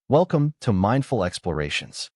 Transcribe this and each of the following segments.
Welcome to Mindful Explorations.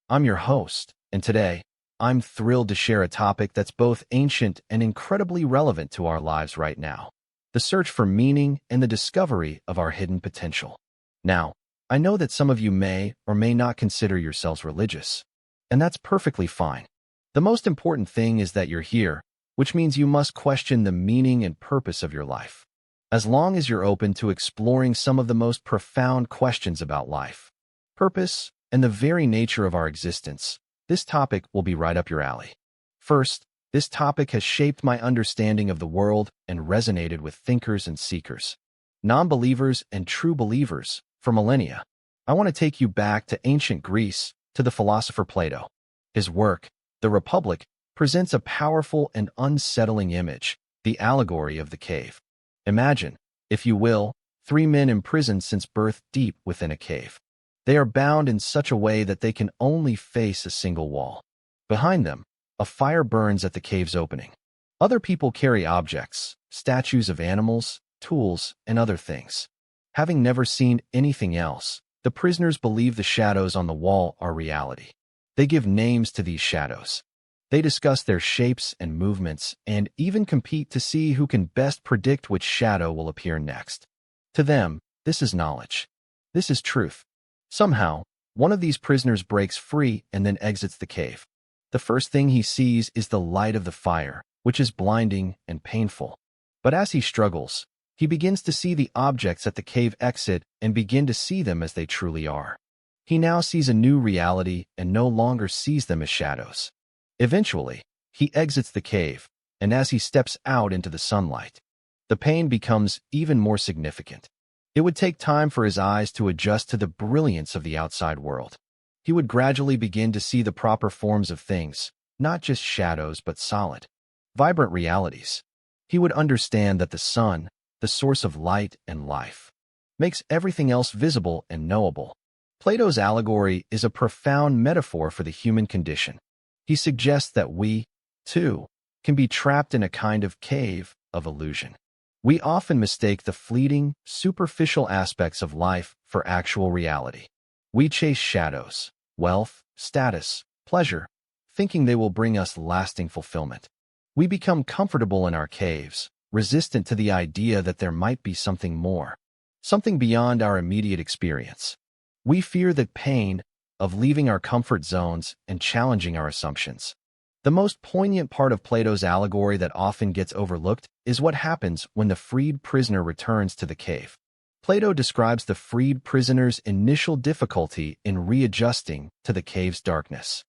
I'm your host, and today, I'm thrilled to share a topic that's both ancient and incredibly relevant to our lives right now: the search for meaning and the discovery of our hidden potential. Now, I know that some of you may or may not consider yourselves religious, and that's perfectly fine. The most important thing is that you're here, which means you must question the meaning and purpose of your life. As long as you're open to exploring some of the most profound questions about life, purpose, and the very nature of our existence, this topic will be right up your alley. First, this topic has shaped my understanding of the world and resonated with thinkers and seekers, non-believers and true believers, for millennia. I want to take you back to ancient Greece, to the philosopher Plato. His work, The Republic, presents a powerful and unsettling image: the allegory of the cave. Imagine, if you will, three men imprisoned since birth deep within a cave. They are bound in such a way that they can only face a single wall. Behind them, a fire burns at the cave's opening. Other people carry objects, statues of animals, tools, and other things. Having never seen anything else, the prisoners believe the shadows on the wall are reality. They give names to these shadows. They discuss their shapes and movements, and even compete to see who can best predict which shadow will appear next. To them, this is knowledge. This is truth. Somehow, one of these prisoners breaks free and then exits the cave. The first thing he sees is the light of the fire, which is blinding and painful. But as he struggles, he begins to see the objects at the cave exit and begin to see them as they truly are. He now sees a new reality and no longer sees them as shadows. Eventually, he exits the cave, and as he steps out into the sunlight, the pain becomes even more significant. It would take time for his eyes to adjust to the brilliance of the outside world. He would gradually begin to see the proper forms of things, not just shadows but solid, vibrant realities. He would understand that the sun, the source of light and life, makes everything else visible and knowable. Plato's allegory is a profound metaphor for the human condition. He suggests that we, too, can be trapped in a kind of cave of illusion. We often mistake the fleeting, superficial aspects of life for actual reality. We chase shadows, wealth, status, pleasure, thinking they will bring us lasting fulfillment. We become comfortable in our caves, resistant to the idea that there might be something more, something beyond our immediate experience. We fear the pain of leaving our comfort zones and challenging our assumptions. The most poignant part of Plato's allegory that often gets overlooked is what happens when the freed prisoner returns to the cave. Plato describes the freed prisoner's initial difficulty in readjusting to the cave's darkness.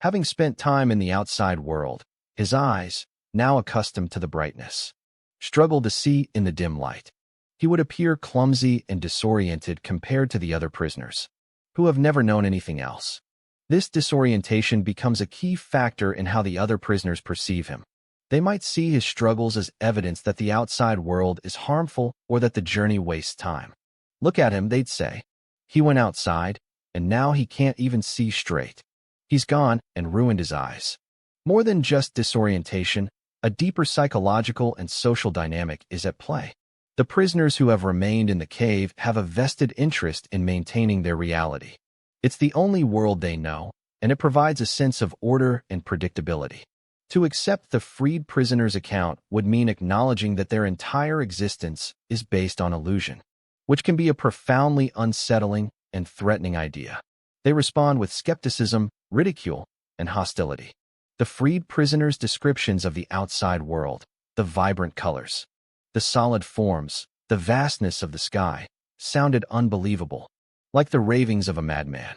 Having spent time in the outside world, his eyes, now accustomed to the brightness, struggle to see in the dim light. He would appear clumsy and disoriented compared to the other prisoners, who have never known anything else. This disorientation becomes a key factor in how the other prisoners perceive him. They might see his struggles as evidence that the outside world is harmful or that the journey wastes time. Look at him, they'd say. He went outside, and now he can't even see straight. He's gone and ruined his eyes. More than just disorientation, a deeper psychological and social dynamic is at play. The prisoners who have remained in the cave have a vested interest in maintaining their reality. It's the only world they know, and it provides a sense of order and predictability. To accept the freed prisoner's account would mean acknowledging that their entire existence is based on illusion, which can be a profoundly unsettling and threatening idea. They respond with skepticism, ridicule, and hostility. The freed prisoner's descriptions of the outside world, the vibrant colors, the solid forms, the vastness of the sky, sounded unbelievable, like the ravings of a madman.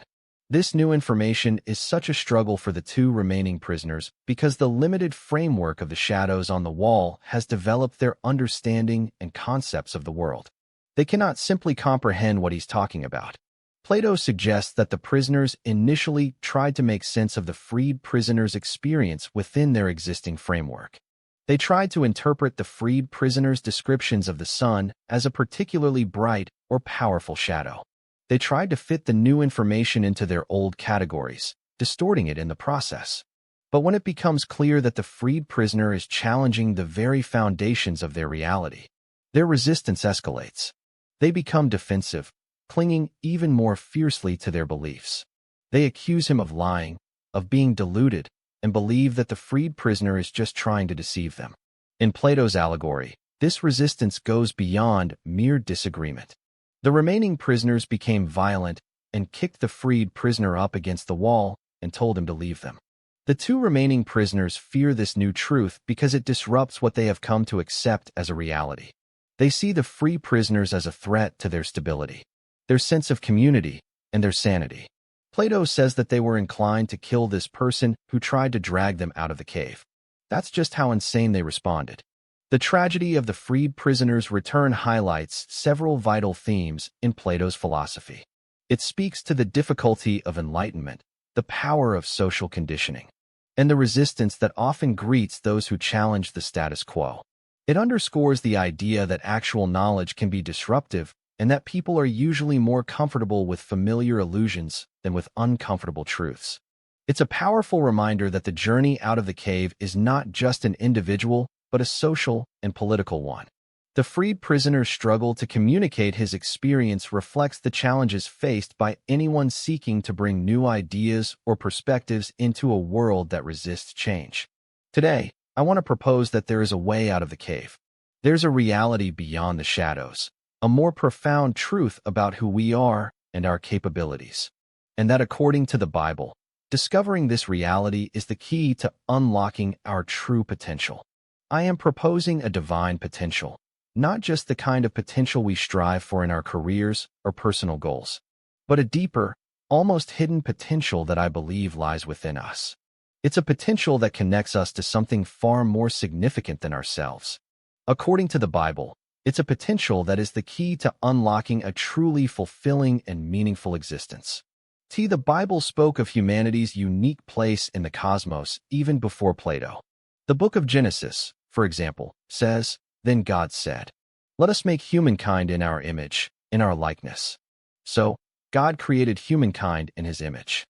This new information is such a struggle for the two remaining prisoners because the limited framework of the shadows on the wall has developed their understanding and concepts of the world. They cannot simply comprehend what he's talking about. Plato suggests that the prisoners initially tried to make sense of the freed prisoner's experience within their existing framework. They tried to interpret the freed prisoner's descriptions of the sun as a particularly bright or powerful shadow. They tried to fit the new information into their old categories, distorting it in the process. But when it becomes clear that the freed prisoner is challenging the very foundations of their reality, their resistance escalates. They become defensive, clinging even more fiercely to their beliefs. They accuse him of lying, of being deluded, and believe that the freed prisoner is just trying to deceive them. In Plato's allegory, this resistance goes beyond mere disagreement. The remaining prisoners became violent and kicked the freed prisoner up against the wall and told him to leave them. The two remaining prisoners fear this new truth because it disrupts what they have come to accept as a reality. They see the free prisoners as a threat to their stability, their sense of community, and their sanity. Plato says that they were inclined to kill this person who tried to drag them out of the cave. That's just how insane they responded. The tragedy of the freed prisoners' return highlights several vital themes in Plato's philosophy. It speaks to the difficulty of enlightenment, the power of social conditioning, and the resistance that often greets those who challenge the status quo. It underscores the idea that actual knowledge can be disruptive and that people are usually more comfortable with familiar illusions than with uncomfortable truths. It's a powerful reminder that the journey out of the cave is not just an individual, but a social and political one. The freed prisoner's struggle to communicate his experience reflects the challenges faced by anyone seeking to bring new ideas or perspectives into a world that resists change. Today, I want to propose that there is a way out of the cave. There's a reality beyond the shadows, a more profound truth about who we are and our capabilities. And that according to the Bible, discovering this reality is the key to unlocking our true potential. I am proposing a divine potential, not just the kind of potential we strive for in our careers or personal goals, but a deeper, almost hidden potential that I believe lies within us. It's a potential that connects us to something far more significant than ourselves. According to the Bible, it's a potential that is the key to unlocking a truly fulfilling and meaningful existence. The Bible spoke of humanity's unique place in the cosmos even before Plato. The book of Genesis, for example, says, "Then God said, 'Let us make humankind in our image, in our likeness.'" So, God created humankind in his image.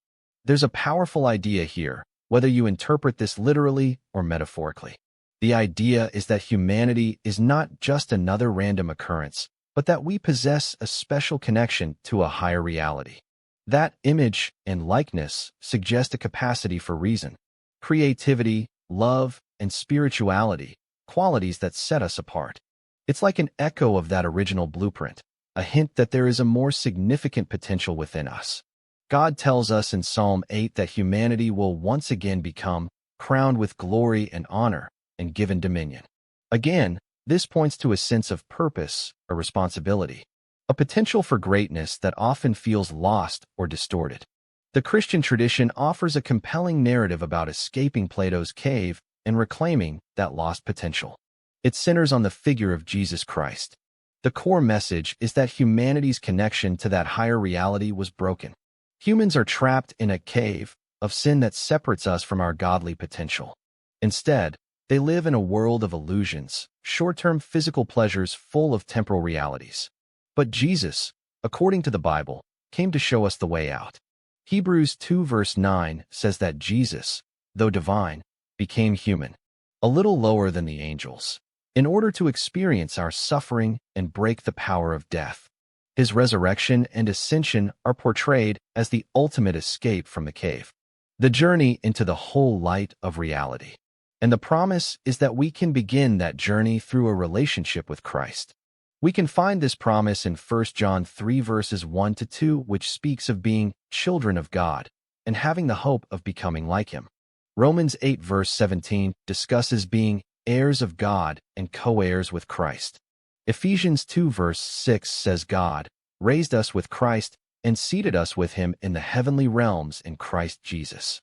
There's a powerful idea here, whether you interpret this literally or metaphorically. The idea is that humanity is not just another random occurrence, but that we possess a special connection to a higher reality. That image and likeness suggest a capacity for reason, creativity, love, and spirituality, qualities that set us apart. It's like an echo of that original blueprint, a hint that there is a more significant potential within us. God tells us in Psalm 8 that humanity will once again become crowned with glory and honor and given dominion. Again, this points to a sense of purpose, a responsibility, a potential for greatness that often feels lost or distorted. The Christian tradition offers a compelling narrative about escaping Plato's cave and reclaiming that lost potential. It centers on the figure of Jesus Christ. The core message is that humanity's connection to that higher reality was broken. Humans are trapped in a cave of sin that separates us from our godly potential. Instead, they live in a world of illusions, short-term physical pleasures full of temporal realities. But Jesus, according to the Bible, came to show us the way out. Hebrews 2 verse 9 says that Jesus, though divine, became human, a little lower than the angels, in order to experience our suffering and break the power of death. His resurrection and ascension are portrayed as the ultimate escape from the cave, the journey into the whole light of reality. And the promise is that we can begin that journey through a relationship with Christ. We can find this promise in 1 John 3 verses 1 to 2, which speaks of being children of God and having the hope of becoming like him. Romans 8 verse 17 discusses being heirs of God and co-heirs with Christ. Ephesians 2 verse 6 says God raised us with Christ and seated us with him in the heavenly realms in Christ Jesus.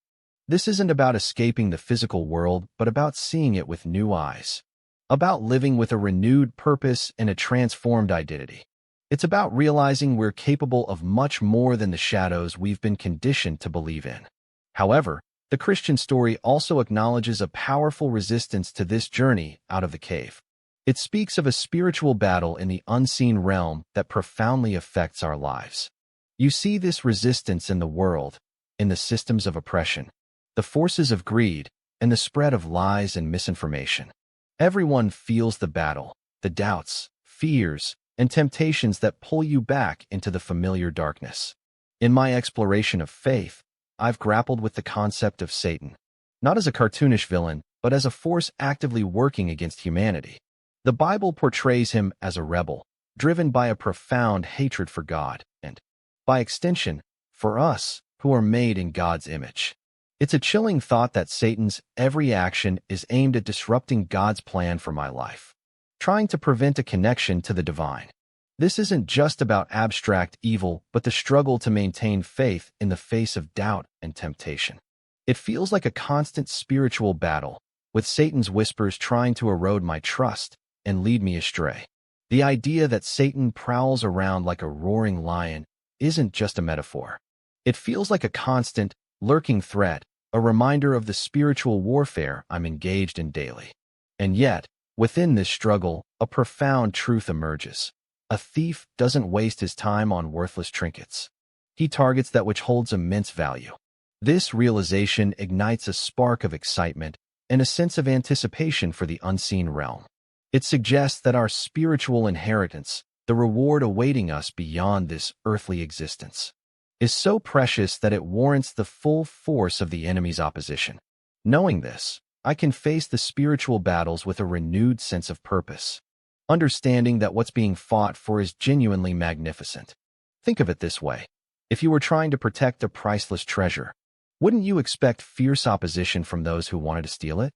This isn't about escaping the physical world, but about seeing it with new eyes, about living with a renewed purpose and a transformed identity. It's about realizing we're capable of much more than the shadows we've been conditioned to believe in. However, the Christian story also acknowledges a powerful resistance to this journey out of the cave. It speaks of a spiritual battle in the unseen realm that profoundly affects our lives. You see this resistance in the world, in the systems of oppression, the forces of greed, and the spread of lies and misinformation. Everyone feels the battle, the doubts, fears, and temptations that pull you back into the familiar darkness. In my exploration of faith, I've grappled with the concept of Satan, not as a cartoonish villain, but as a force actively working against humanity. The Bible portrays him as a rebel, driven by a profound hatred for God and, by extension, for us who are made in God's image. It's a chilling thought that Satan's every action is aimed at disrupting God's plan for my life, trying to prevent a connection to the divine. This isn't just about abstract evil, but the struggle to maintain faith in the face of doubt and temptation. It feels like a constant spiritual battle, with Satan's whispers trying to erode my trust and lead me astray. The idea that Satan prowls around like a roaring lion isn't just a metaphor. It feels like a constant, lurking threat, a reminder of the spiritual warfare I'm engaged in daily. And yet, within this struggle, a profound truth emerges. A thief doesn't waste his time on worthless trinkets. He targets that which holds immense value. This realization ignites a spark of excitement and a sense of anticipation for the unseen realm. It suggests that our spiritual inheritance, the reward awaiting us beyond this earthly existence, is so precious that it warrants the full force of the enemy's opposition. Knowing this, I can face the spiritual battles with a renewed sense of purpose, understanding that what's being fought for is genuinely magnificent. Think of it this way. If you were trying to protect a priceless treasure, wouldn't you expect fierce opposition from those who wanted to steal it?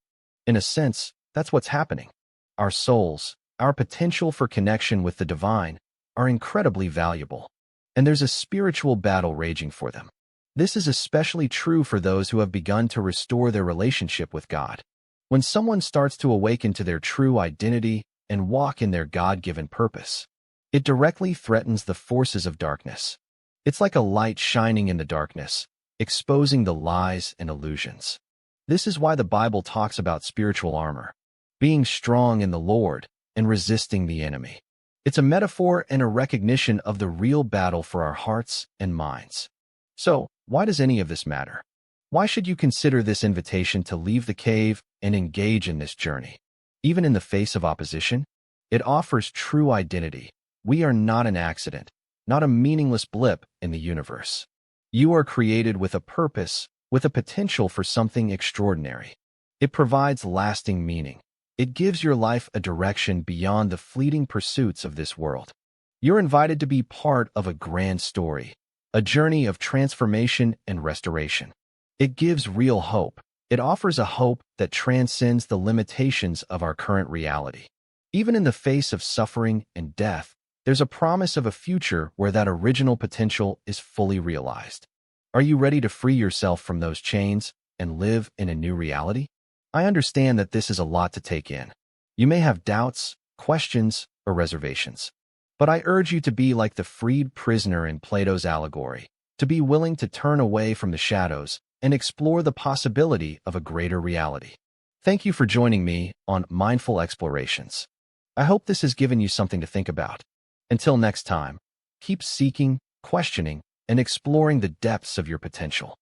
In a sense, that's what's happening. Our souls, our potential for connection with the divine, are incredibly valuable, and there's a spiritual battle raging for them. This is especially true for those who have begun to restore their relationship with God. When someone starts to awaken to their true identity and walk in their God-given purpose, it directly threatens the forces of darkness. It's like a light shining in the darkness, exposing the lies and illusions. This is why the Bible talks about spiritual armor, being strong in the Lord and resisting the enemy. It's a metaphor and a recognition of the real battle for our hearts and minds. So, why does any of this matter? Why should you consider this invitation to leave the cave and engage in this journey? Even in the face of opposition, it offers true identity. We are not an accident, not a meaningless blip in the universe. You are created with a purpose, with a potential for something extraordinary. It provides lasting meaning. It gives your life a direction beyond the fleeting pursuits of this world. You're invited to be part of a grand story, a journey of transformation and restoration. It gives real hope. It offers a hope that transcends the limitations of our current reality. Even in the face of suffering and death, there's a promise of a future where that original potential is fully realized. Are you ready to free yourself from those chains and live in a new reality? I understand that this is a lot to take in. You may have doubts, questions, or reservations. But I urge you to be like the freed prisoner in Plato's allegory, to be willing to turn away from the shadows and explore the possibility of a greater reality. Thank you for joining me on Mindful Explorations. I hope this has given you something to think about. Until next time, keep seeking, questioning, and exploring the depths of your potential.